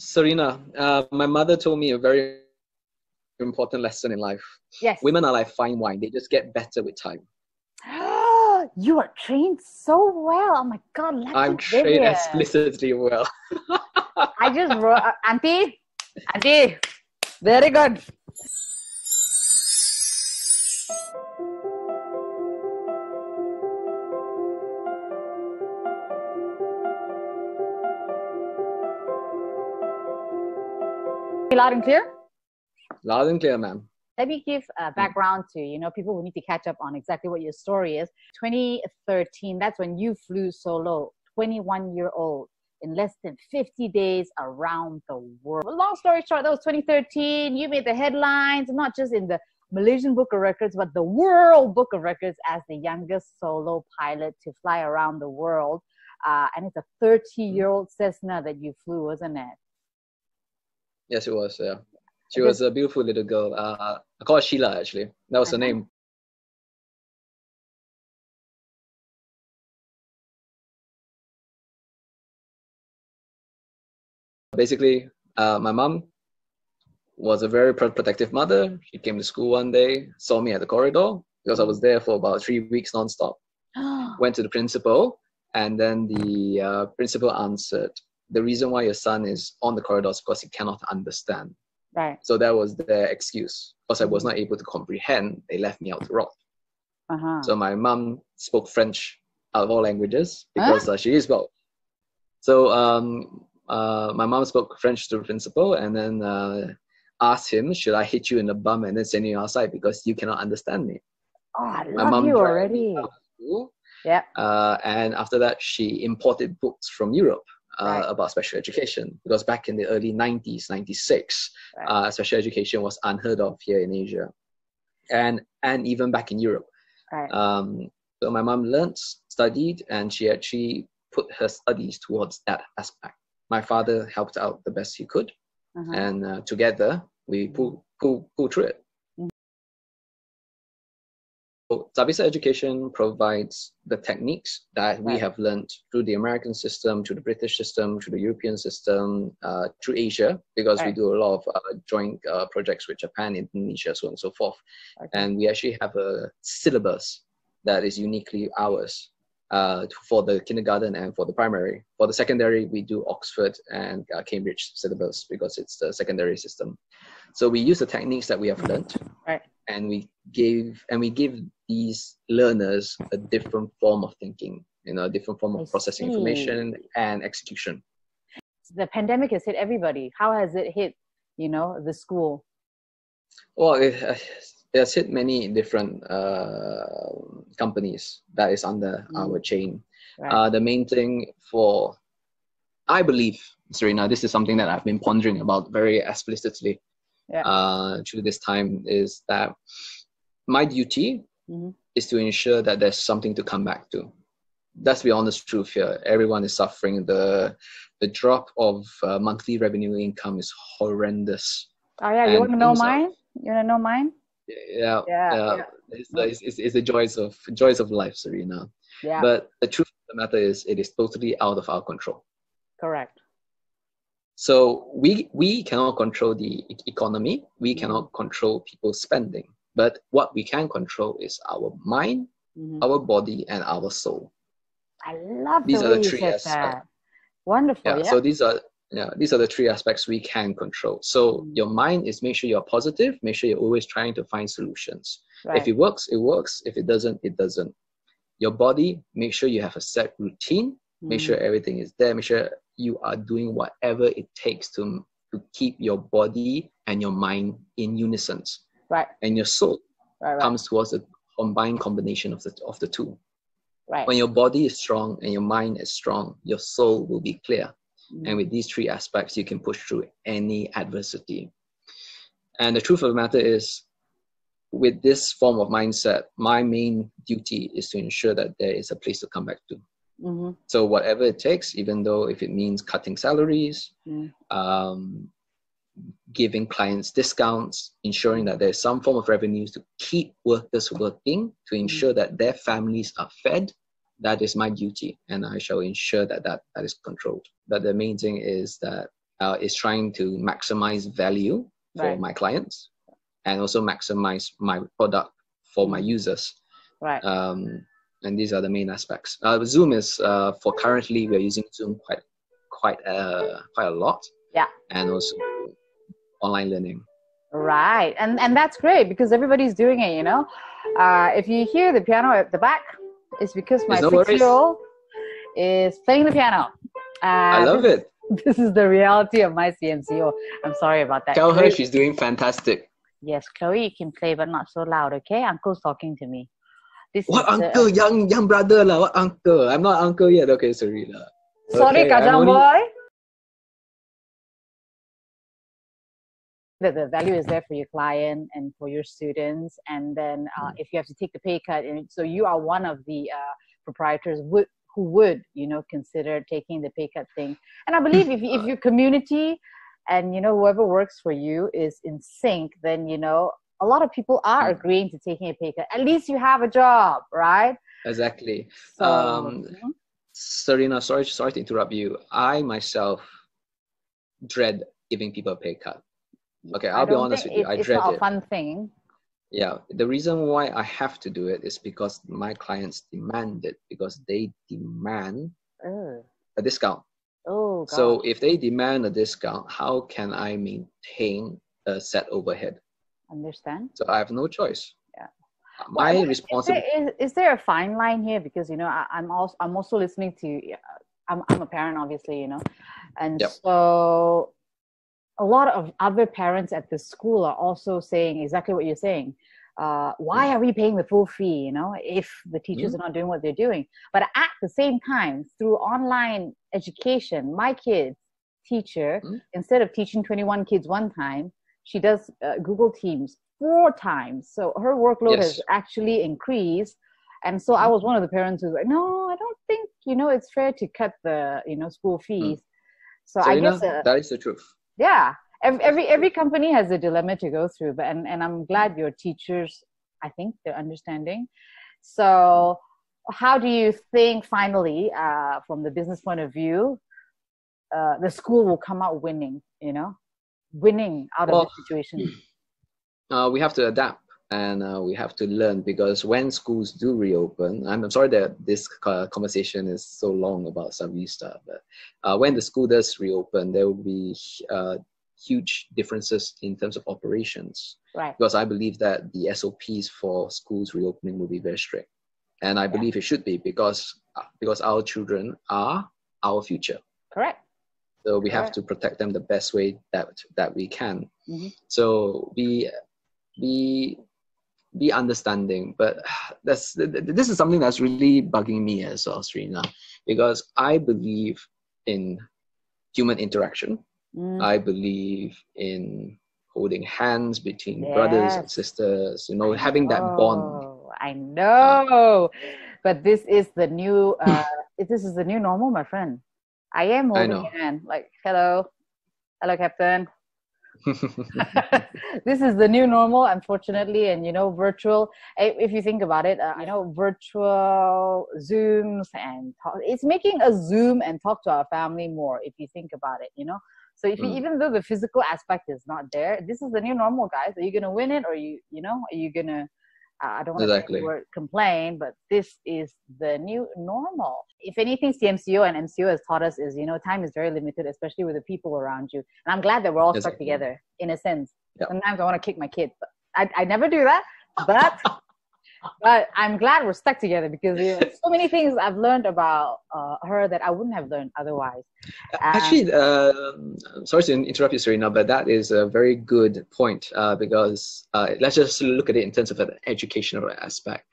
Serena, my mother told me a very important lesson in life. Yes. Women are like fine wine. They just get better with time. You are trained so well. Oh my God, lucky I'm trained Vivienne. explicitly well. I just wrote, Auntie, very good. Loud and clear? Loud and clear, ma'am. Let me give a background to, people who need to catch up on exactly what your story is. 2013, that's when you flew solo, 21-year-old, in less than 50 days around the world. Long story short, that was 2013. You made the headlines, not just in the Malaysian Book of Records, but the World Book of Records as the youngest solo pilot to fly around the world. And it's a 30-year-old Cessna that you flew, wasn't it? Yes, it was, yeah. She was a beautiful little girl. I call her Sheila, actually. That was her name. Basically, my mom was a very protective mother. She came to school one day, saw me at the corridor, because I was there for about 3 weeks nonstop. Went to the principal, and then the principal answered, the reason why your son is on the corridor is because he cannot understand. Right. So that was their excuse. Because I was not able to comprehend, they left me out to rot. So my mom spoke French out of all languages because she is Welsh. So my mom spoke French to the principal and then asked him, should I hit you in the bum and then send you outside because you cannot understand me? Oh, I love you already. Yeah. And after that, she imported books from Europe. About special education, because back in the early 90s, 96, special education was unheard of here in Asia, and even back in Europe. So my mom learned, studied, and she actually put her studies towards that aspect. My father helped out the best he could, and together we pull through it. So STAR VISTA Education provides the techniques that we have learned through the American system, through the British system, through the European system, through Asia, because we do a lot of joint projects with Japan, Indonesia, so on and so forth. And we actually have a syllabus that is uniquely ours for the kindergarten and for the primary. For the secondary, we do Oxford and Cambridge syllabus because it's the secondary system. So we use the techniques that we have learned. And we give these learners a different form of thinking, a different form of processing information and execution. The pandemic has hit everybody. How has it hit, the school? Well, it has hit many different companies that is under our chain. The main thing I believe, Serena, this is something that I've been pondering about very explicitly through this time, is that my duty is to ensure that there's something to come back to. That's the honest truth here. Everyone is suffering. The drop of monthly revenue income is horrendous. Oh yeah, you want to know mine? You want to know mine? Yeah. It's the joys of life, Serena. Yeah. But the truth of the matter is, it is totally out of our control. Correct. So we cannot control the economy. We cannot control people's spending. But what we can control is our mind, our body, and our soul. I love these are the three aspects. That. Wonderful. Yeah. So these are the three aspects we can control. So your mind is, make sure you're positive. Make sure you're always trying to find solutions. If it works, it works. If it doesn't, it doesn't. Your body, make sure you have a set routine. Make sure everything is there. Make sure you are doing whatever it takes to keep your body and your mind in unison. And your soul comes towards a combination of the two. When your body is strong and your mind is strong, your soul will be clear. And with these three aspects, you can push through any adversity. And the truth of the matter is, with this form of mindset, my main duty is to ensure that there is a place to come back to. So whatever it takes, even though if it means cutting salaries, giving clients discounts, ensuring that there's some form of revenues to keep workers working, to ensure that their families are fed, that is my duty. And I shall ensure that is controlled. But the main thing is that is trying to maximize value for my clients and also maximize my product for my users. Right. And these are the main aspects. Zoom is for currently we're using Zoom quite a lot. Yeah. And also online learning. Right. And that's great because everybody's doing it, you know. If you hear the piano at the back, it's because my 6-year-old is playing the piano. I love it. This is the reality of my CMCO. I'm sorry about that. Tell her she's doing fantastic. Yes, Chloe, you can play, but not so loud, okay? Uncle's talking to me. What uncle? Young brother lah. What uncle? I'm not uncle yet. Okay, sorry lah. Sorry, okay, Kajang boy. The value is there for your client and for your students, and then if you have to take the pay cut, and so you are one of the proprietors who would, you know, consider taking the pay cut thing. And I believe if your community and, you know, whoever works for you is in sync, then, you know, a lot of people are agreeing to taking a pay cut. At least you have a job, right? Exactly. So, Serena, sorry to interrupt you. I myself dread giving people a pay cut. Okay, I'll be honest with you. I dread it. It's not a fun thing. Yeah, the reason why I have to do it is because my clients demand it, because they demand a discount. Oh, God. So if they demand a discount, how can I maintain a set overhead? Understand. So I have no choice. Yeah. My responsibility. Is there a fine line here? Because, you know, I'm also listening to. I'm a parent, obviously, you know, and so a lot of other parents at the school are also saying exactly what you're saying. Why are we paying the full fee, you know, if the teachers are not doing what they're doing? But at the same time, through online education, my kid's teacher, instead of teaching 21 kids one time, she does Google Teams 4 times. So her workload has actually increased. And so I was one of the parents who's like, no, I don't think, you know, it's fair to cut the, you know, school fees. So I guess that is the truth. Yeah, every company has a dilemma to go through, but and I'm glad your teachers, I think they're understanding. So how do you think finally, from the business point of view, the school will come out winning, you know, winning out of the situation? We have to adapt and we have to learn, because when schools do reopen, I'm sorry that this conversation is so long about STAR VISTA, but when the school does reopen, there will be huge differences in terms of operations. Right. Because I believe that the SOPs for schools reopening will be very strict. And I believe it should be, because our children are our future. Correct. So we have to protect them the best way that we can. So be understanding, but this is something that's really bugging me as well, Serena, because I believe in human interaction. I believe in holding hands between brothers and sisters, you know, having that bond. I know, but this is the new normal, my friend. I am holding your hand, like, hello, Captain. This is the new normal, unfortunately, and, you know, virtual. If you think about it, you know, virtual Zooms and it's making us Zoom and talk to our family more. If you think about it, you know. So if you, even though the physical aspect is not there, this is the new normal, guys. Are you gonna win it, or are you gonna? I don't want to say the word complain, but this is the new normal. If anything, CMCO and MCO has taught us is, you know, time is very limited, especially with the people around you. And I'm glad that we're all stuck together, in a sense. Sometimes I want to kick my kid, but I never do that. But I'm glad we're stuck together, because so many things I've learned about her that I wouldn't have learned otherwise. Actually, sorry to interrupt you, Serena, but that is a very good point, because let's just look at it in terms of an educational aspect.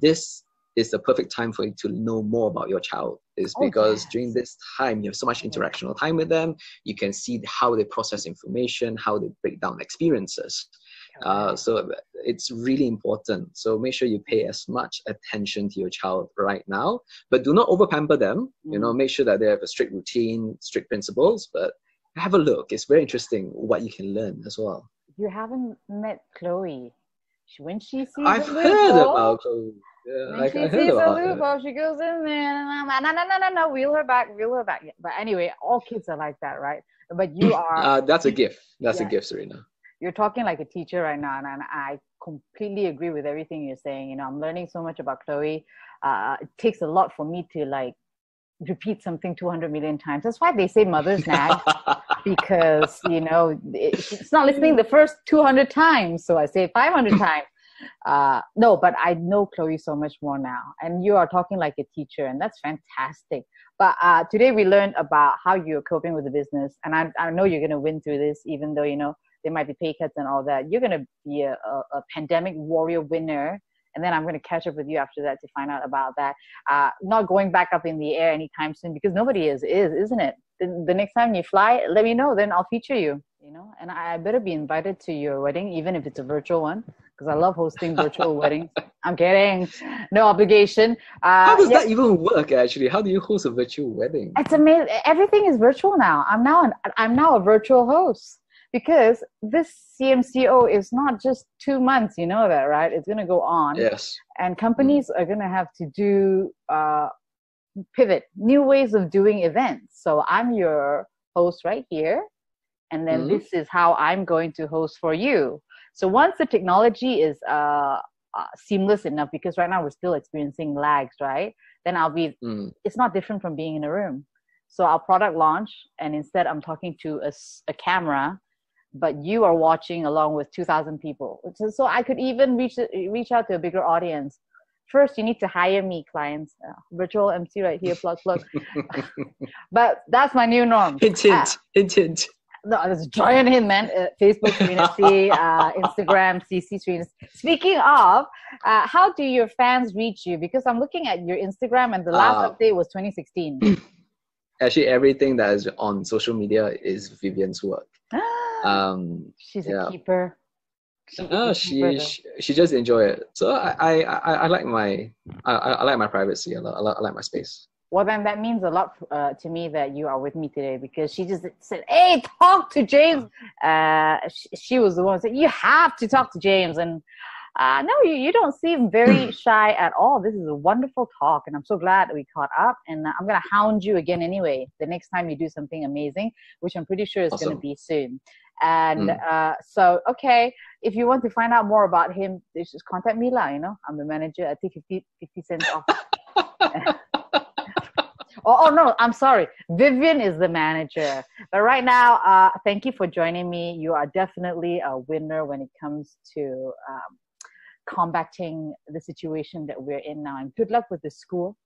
This is the perfect time for you to know more about your child, because during this time, you have so much interactional time with them. You can see how they process information, how they break down experiences. So it's really important. So make sure you pay as much attention to your child right now, but do not over pamper them. You know, make sure that they have a strict routine, strict principles, but have a look. It's very interesting what you can learn as well. You haven't met Chloe. When she sees I've heard about Chloe. When she sees a loophole, she goes in there and I'm like, no, wheel her back. But anyway, all kids are like that, right? But you are... That's a gift. That's a gift, Serena. You're talking like a teacher right now, and I completely agree with everything you're saying. You know, I'm learning so much about Chloe. It takes a lot for me to like repeat something 200 million times. That's why they say mothers nag, because, you know, it's not listening the first 200 times. So I say 500 times. No, but I know Chloe so much more now, and you are talking like a teacher, and that's fantastic. But today we learned about how you're coping with the business, and I know you're going to win through this, even though, you know, there might be pay cuts and all that. You're going to be a pandemic warrior winner. And then I'm going to catch up with you after that to find out about that. Not going back up in the air anytime soon, because nobody isn't it? The next time you fly, let me know. Then I'll feature you, you know. And I better be invited to your wedding, even if it's a virtual one, because I love hosting virtual weddings. I'm kidding. No obligation. How does that even work, actually? How do you host a virtual wedding? It's amazing. Everything is virtual now. I'm now a virtual host. Because this CMCO is not just 2 months, you know that, right? It's going to go on. Yes. And companies are going to have to do pivot, new ways of doing events. So I'm your host right here. And then this is how I'm going to host for you. So once the technology is seamless enough, because right now we're still experiencing lags, right? Then I'll be, it's not different from being in a room. So I'll product launch, and instead I'm talking to a camera, but you are watching along with 2,000 people. So I could even reach out to a bigger audience. First, you need to hire me, clients. Virtual MC right here, plug. But that's my new norm. Hint. No, it's a giant hint, man. Facebook, Serena C, Instagram, CC Serena. Speaking of, how do your fans reach you? Because I'm looking at your Instagram, and the last update was 2016. Actually, everything that is on social media is Vivienne's work. She's a keeper. She just enjoy it. So I like my privacy. I like my space. Well, then that means a lot to me that you are with me today, because she just said, "Hey, talk to James." She was the one who said, "You have to talk to James." And no, you don't seem very shy at all. This is a wonderful talk, and I'm so glad we caught up. And I'm going to hound you again anyway, the next time you do something amazing, which I'm pretty sure is going to be soon. And so, okay, if you want to find out more about him, just contact me lah, you know. I'm the manager. I take 50 cents off. Oh, no, I'm sorry. Vivienne is the manager. But right now, thank you for joining me. You are definitely a winner when it comes to combating the situation that we're in now. And good luck with the school.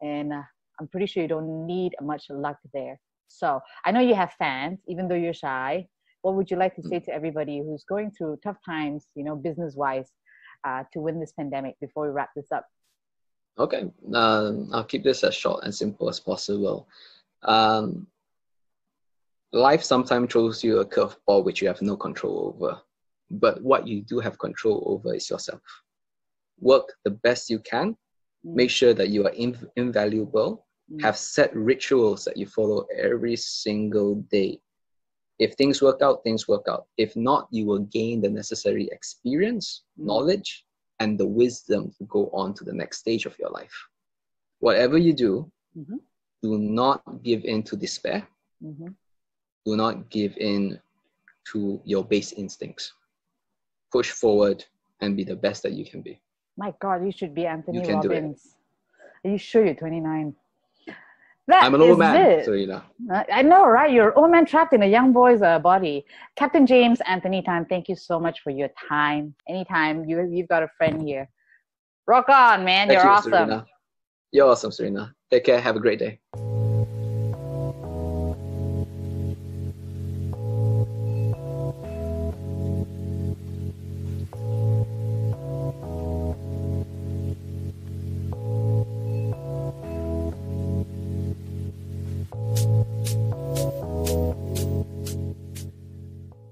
And I'm pretty sure you don't need much luck there. So I know you have fans, even though you're shy. What would you like to say to everybody who's going through tough times, you know, business-wise, to win this pandemic before we wrap this up? Okay. I'll keep this as short and simple as possible. Life sometimes throws you a curveball which you have no control over. But what you do have control over is yourself. Work the best you can. Make sure that you are invaluable. Have set rituals that you follow every single day. If things work out, things work out. If not, you will gain the necessary experience, knowledge, and the wisdom to go on to the next stage of your life. Whatever you do, do not give in to despair. Do not give in to your base instincts. Push forward and be the best that you can be. My God, you should be Anthony Robbins. Are you sure you're 29? I'm an old man, Serena. I know, right? You're an old man trapped in a young boy's body. Captain James Anthony Tan, thank you so much for your time. Anytime, you've got a friend here. Rock on, man. You're awesome. Serena. You're awesome, Serena. Take care. Have a great day.